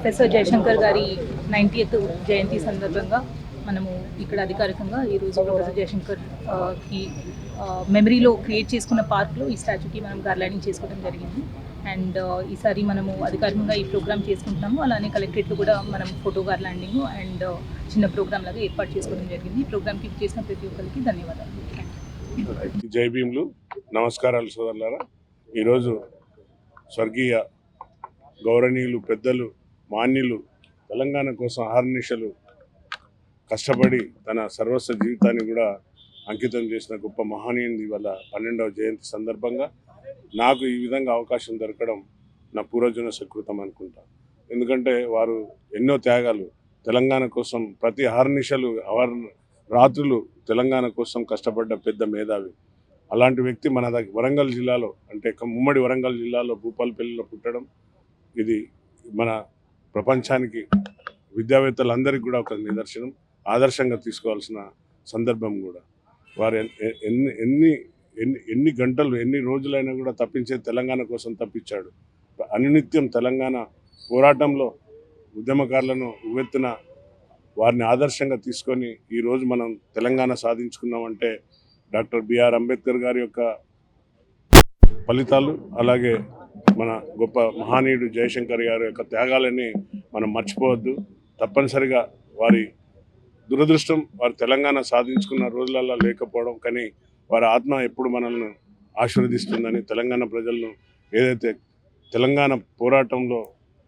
Professor Jayashankar గారి 90th జయంతి సందర్భంగా మనము ఇక్కడ అధికారికంగా ఈరోజు ప్రొఫెసర్ జయశంకర్ కి మెమరీలో క్రియేట్ చేసుకున్న పార్క్లో ఈ స్టాచ్యూకి మనం గార్లాండింగ్ చేసుకోవడం జరిగింది. అండ్ ఈసారి మనము అధికారికంగా ఈ ప్రోగ్రామ్ చేసుకుంటున్నాము. అలానే కలెక్టరేట్లో కూడా మనం ఫోటో గార్లాండింగ్ అండ్ చిన్న ప్రోగ్రామ్ లాగా ఏర్పాటు చేసుకోవడం జరిగింది. ఈ ప్రోగ్రామ్కి చేసిన ప్రతి ఒక్కరికి ధన్యవాదాలు. జై భీమ్లు, నమస్కారాలు సోదరులారా. ఈరోజు స్వర్గీయ గౌరవనీయులు పెద్దలు మాన్యులు తెలంగాణ కోసం అహర్నిశలు కష్టపడి తన సర్వస్వ జీవితాన్ని కూడా అంకితం చేసిన గొప్ప మహనీయుని వల్ల 12వ జయంతి సందర్భంగా నాకు ఈ విధంగా అవకాశం దొరకడం నా పూర్వజన్మ సుకృతం అనుకుంటా. ఎందుకంటే వారు ఎన్నో త్యాగాలు తెలంగాణ కోసం ప్రతి అహర్నిశలు రాత్రులు తెలంగాణ కోసం కష్టపడ్డ పెద్ద మేధావి. అలాంటి వ్యక్తి మన వరంగల్ జిల్లాలో, అంటే ఉమ్మడి వరంగల్ జిల్లాలో భూపాలపల్లిలో పుట్టడం ఇది మన ప్రపంచానికి విద్యావేత్తలందరికీ కూడా ఒక నిదర్శనం, ఆదర్శంగా తీసుకోవాల్సిన సందర్భం కూడా. వారు ఎన్ని గంటలు ఎన్ని రోజులైనా కూడా తప్పించే తెలంగాణ కోసం తప్పించాడు. అనునిత్యం తెలంగాణ పోరాటంలో ఉద్యమకారులను ఉవ్వెత్తున వారిని ఆదర్శంగా తీసుకొని ఈరోజు మనం తెలంగాణ సాధించుకున్నామంటే డాక్టర్ బిఆర్ అంబేద్కర్ గారి యొక్క ఫలితాలు, అలాగే మన గొప్ప మహనీయుడు జయశంకర్ గారి యొక్క త్యాగాలని మనం మర్చిపోవద్దు. తప్పనిసరిగా వారి దురదృష్టం వారు తెలంగాణ సాధించుకున్న రోజులలో లేకపోవడం, కానీ వారి ఆత్మ ఎప్పుడు మనల్ని ఆశీర్వదిస్తుందని తెలంగాణ ప్రజలను ఏదైతే తెలంగాణ పోరాటంలో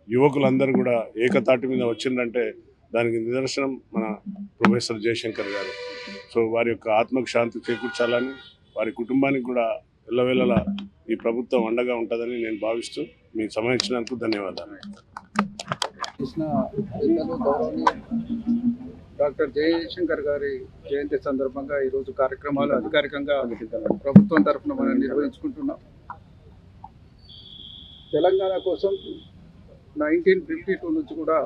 యువకులందరూ కూడా ఏకతాటి మీద వచ్చిందంటే దానికి నిదర్శనం మన ప్రొఫెసర్ జయశంకర్ గారు. సో వారి యొక్క ఆత్మకు శాంతి చేకూర్చాలని, వారి కుటుంబానికి కూడా ఎల్లవేళలా ఈ ప్రభుత్వం అండగా ఉంటుందని నేను భావిస్తూ మీ సమయం ఇచ్చినందుకు ధన్యవాదాలు. డాక్టర్ జయశంకర్ గారి జయంతి సందర్భంగా ఈరోజు కార్యక్రమాలు అధికారికంగా ప్రభుత్వం తరఫున మనం నిర్వహించుకుంటున్నాం. తెలంగాణ కోసం 1952 నుంచి కూడా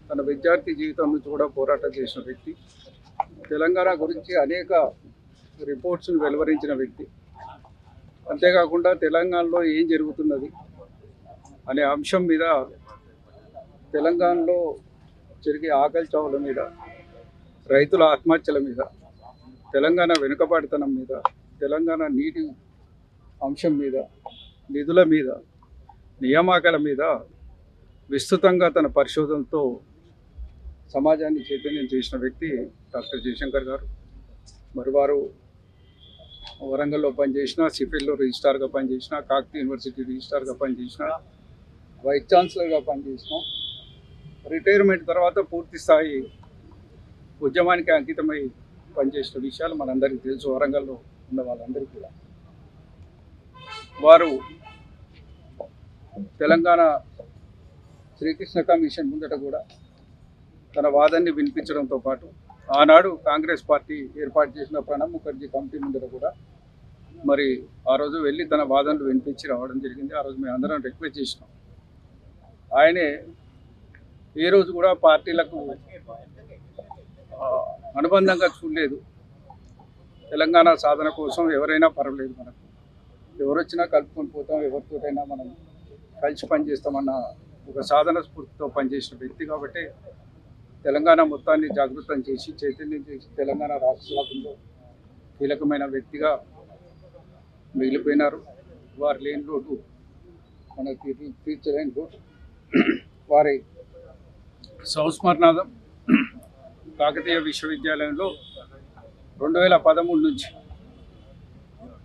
తన విద్యార్థి జీవితం నుంచి కూడా పోరాటం చేసిన వ్యక్తి, తెలంగాణ గురించి అనేక రిపోర్ట్స్ను వెలువరించిన వ్యక్తి. అంతేకాకుండా తెలంగాణలో ఏం జరుగుతున్నది అనే అంశం మీద, తెలంగాణలో జరిగే ఆకలి చావుల మీద, రైతుల ఆత్మహత్యల మీద, తెలంగాణ వెనుకబాటుతనం మీద, తెలంగాణ నీటి అంశం మీద, నిధుల మీద, నియామకాల మీద విస్తృతంగా తన పరిశోధనతో సమాజాన్ని చైతన్యం చేసిన వ్యక్తి డాక్టర్ జయశంకర్ గారు. మరి వారు వరంగల్లో పనిచేసిన, సిఫిల్లో రిజిస్ట్రార్గా పనిచేసిన, కాకతీయ యూనివర్సిటీ రిజిస్ట్రార్గా పనిచేసిన, వైస్ ఛాన్సలర్గా పనిచేసిన, రిటైర్మెంట్ తర్వాత పూర్తి స్థాయి ఉద్యమానికి అంకితమై పనిచేసిన విషయాలు మనందరికీ తెలుసు, వరంగల్లో ఉన్న వాళ్ళందరికీ కూడా. వారు తెలంగాణ శ్రీకృష్ణ కమిషన్ ముందట కూడా తన వాదాన్ని వినిపించడంతో పాటు ఆనాడు కాంగ్రెస్ పార్టీ ఏర్పాటు చేసిన ప్రణబ్ ముఖర్జీ కమిటీ ముందట కూడా మరి ఆ రోజు వెళ్ళి తన వాదనలు వినిపించి రావడం జరిగింది. ఆ రోజు మేము అందరం రిక్వెస్ట్ చేసినాం. ఆయనే ఏ రోజు కూడా పార్టీలకు అనుబంధంగా చూడలేదు. తెలంగాణ సాధన కోసం ఎవరైనా పర్వాలేదు, మనకు ఎవరు వచ్చినా కలుపుకొని పోతాం, ఎవరితోటైనా మనం కలిసి పనిచేస్తామన్న ఒక సాధన స్ఫూర్తితో పనిచేసిన వ్యక్తి. కాబట్టి తెలంగాణ మొత్తాన్ని జాగృతం చేసి చైతన్యం చేసి తెలంగాణ రాష్ట్ర స్థాపనలో కీలకమైన వ్యక్తిగా మిగిలిపోయినారు. వారు లేని లోటు మనకి తీర్చలేని లోటు. వారి సంస్మరణార్థం కాకతీయ విశ్వవిద్యాలయంలో 2013 నుంచి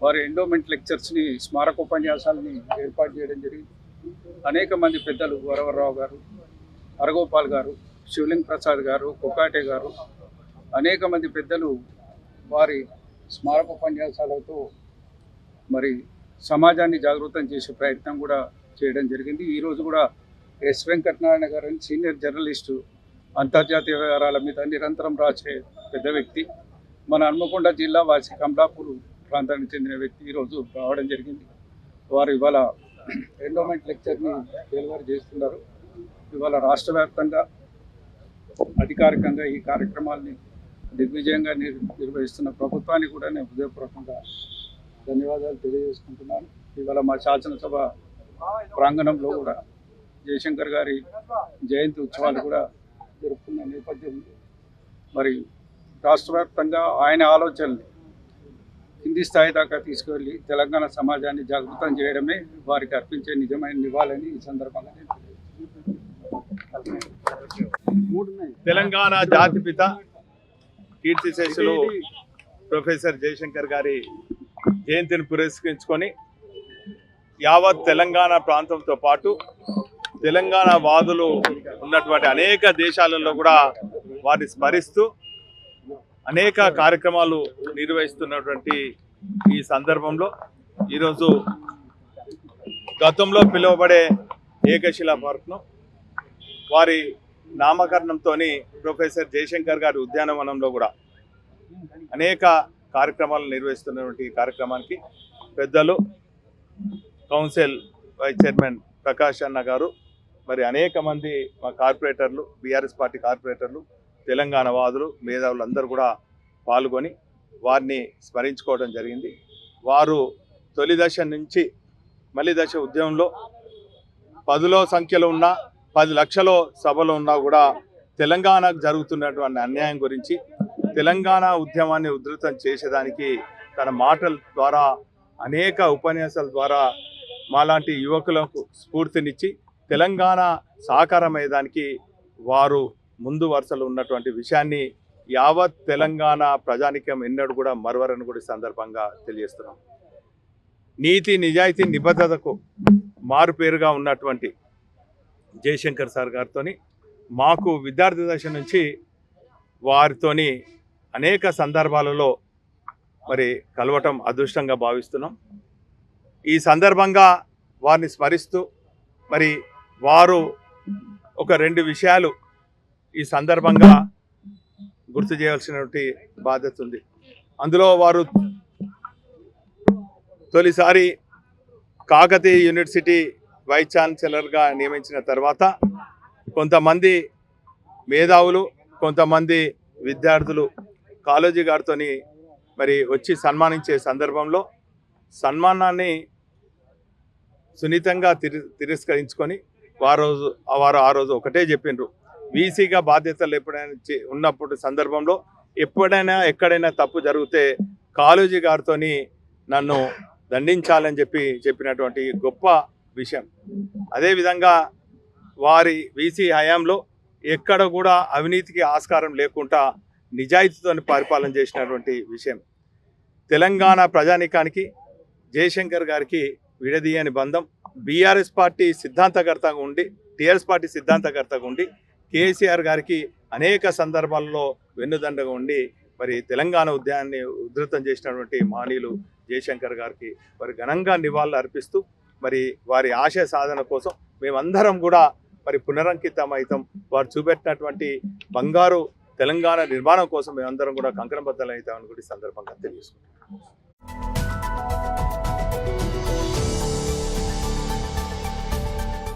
వారి ఎండోమెంట్ లెక్చర్స్ని, స్మారకోపన్యాసాలని ఏర్పాటు చేయడం జరిగింది. అనేక మంది పెద్దలు, వరవరరావు గారు, అరగోపాల్ గారు, శివలింగ్ ప్రసాద్ గారు, కొకాటే గారు, అనేక మంది పెద్దలు వారి స్మారకోపన్యాసాలతో మరి సమాజాన్ని జాగృతం చేసే ప్రయత్నం కూడా చేయడం జరిగింది. ఈరోజు కూడా ఎస్ వెంకటనారాయణ గారు అని సీనియర్ జర్నలిస్టు, అంతర్జాతీయ వ్యవహారాల మీద నిరంతరం రాసే పెద్ద వ్యక్తి, మన హన్మకొండ జిల్లా వాసి కమలాపూర్ ప్రాంతానికి చెందిన వ్యక్తి ఈరోజు రావడం జరిగింది. వారు ఇవాళ ఎండోమెంట్ లెక్చర్ని డెలివరీ చేస్తున్నారు. ఇవాళ రాష్ట్ర వ్యాప్తంగా అధికారికంగా ఈ కార్యక్రమాల్ని దిగ్విజయంగా నిర్వహిస్తున్న ప్రభుత్వానికి కూడా నేను హృదయపూర్వకంగా ధన్యవాదాలు తెలియజేసుకుంటున్నాను. ఇవాళ మా శాసనసభ ప్రాంగణంలో కూడా జయశంకర్ గారి జయంతి ఉత్సవాలు కూడా జరుపుకున్న నేపథ్యంలో మరి రాష్ట్ర వ్యాప్తంగా ఆయన ఆలోచనలు కింది స్థాయి దాకా తీసుకువెళ్ళి తెలంగాణ సమాజాన్ని జాగృతం చేయడమే వారికి అర్పించే నిజమైన నివాళని ఈ సందర్భంగా నేను తెలంగాణ జాతిపిత కీర్తిశేషులు ప్రొఫెసర్ జయశంకర్ గారి జయంతిని పురస్కరించుకొని యావత్ తెలంగాణ ప్రాంతంతో పాటు తెలంగాణ వాదులు ఉన్నటువంటి అనేక దేశాలలో కూడా వారిని స్మరిస్తూ అనేక కార్యక్రమాలు నిర్వహిస్తున్నటువంటి ఈ సందర్భంలో ఈరోజు గతంలో పిలువబడే ఏకశిలా పార్క్ను వారి నామకరణంతో ప్రొఫెసర్ జయశంకర్ గారి ఉద్యానవనంలో కూడా అనేక కార్యక్రమాలు నిర్వహిస్తున్నటువంటి ఈ కార్యక్రమానికి పెద్దలు కౌన్సిల్ వైస్ చైర్మన్ ప్రకాష్ అన్న గారు మరి అనేక మంది మా కార్పొరేటర్లు బీఆర్ఎస్ పార్టీ కార్పొరేటర్లు తెలంగాణ వాదులు మేధావులు అందరూ కూడా పాల్గొని వారిని స్మరించుకోవడం జరిగింది. వారు తొలి దశ నుంచి మళ్ళీ దశ ఉద్యమంలో 10లో సంఖ్యలో ఉన్న 10 లక్షల సభలో ఉన్నా కూడా తెలంగాణకు జరుగుతున్నటువంటి అన్యాయం గురించి తెలంగాణ ఉద్యమాన్ని ఉధృతం చేసేదానికి తన మాటల ద్వారా అనేక ఉపన్యాసాల ద్వారా మాలాంటి యువకులకు స్ఫూర్తినిచ్చి తెలంగాణ సాకారమయ్యేదానికి వారు ముందు వరుసలో ఉన్నటువంటి విషయాన్ని యావత్ తెలంగాణ ప్రజానికం ఎన్నడూ కూడా మరవరని కూడా సందర్భంగా తెలియజేస్తున్నాం. నీతి నిజాయితీ నిబద్ధతకు మారుపేరుగా ఉన్నటువంటి జయశంకర్ సార్ గారితో మాకు విద్యార్థి దశ నుంచి వారితోని అనేక సందర్భాలలో మరి కలవటం అదృష్టంగా భావిస్తున్నాం. ఈ సందర్భంగా వారిని స్మరిస్తూ మరి వారు ఒక 2 విషయాలు ఈ సందర్భంగా గుర్తు చేయాల్సినటువంటి బాధ్యత ఉంది. అందులో వారు తొలిసారి కాకతీయ యూనివర్సిటీ వైస్ ఛాన్సలర్గా నియమించిన తర్వాత కొంతమంది మేధావులు కొంతమంది విద్యార్థులు కాలేజీ గారితో మరి వచ్చి సన్మానించే సందర్భంలో సన్మానాన్ని సున్నితంగా తిరస్కరించుకొని వారు ఆ రోజు ఒకటే చెప్పిండ్రు, వీసీగా బాధ్యతలు ఎప్పుడైనా ఉన్నప్పుడు సందర్భంలో ఎప్పుడైనా ఎక్కడైనా తప్పు జరిగితే కాలేజీ గారితో నన్ను దండించాలని చెప్పినటువంటి గొప్ప విషయం. అదేవిధంగా వారి వీసీ హయాంలో ఎక్కడ కూడా అవినీతికి ఆస్కారం లేకుండా నిజాయితీతో పరిపాలన చేసినటువంటి విషయం. తెలంగాణ ప్రజానీకానికి జయశంకర్ గారికి విడదీయని బంధం. బీఆర్ఎస్ పార్టీ సిద్ధాంతకర్తగా ఉండి టీఆర్ఎస్ పార్టీ సిద్ధాంతకర్తగా ఉండి కేసీఆర్ గారికి అనేక సందర్భాల్లో వెన్నుదండగా ఉండి మరి తెలంగాణ ఉద్యమాన్ని ఉధృతం చేసినటువంటి మహనీయులు జయశంకర్ గారికి మరి ఘనంగా నివాళులు అర్పిస్తూ మరి వారి ఆశయ సాధన కోసం మేమందరం కూడా మరి పునరంకితమవుతాం. వారు చూపెట్టినటువంటి బంగారు తెలంగాణ నిర్మాణం కోసం మేమందరం కూడా కంకణబద్ధులు అవుతామని కూడా ఈ సందర్భంగా తెలియజేసుకుంటున్నాం.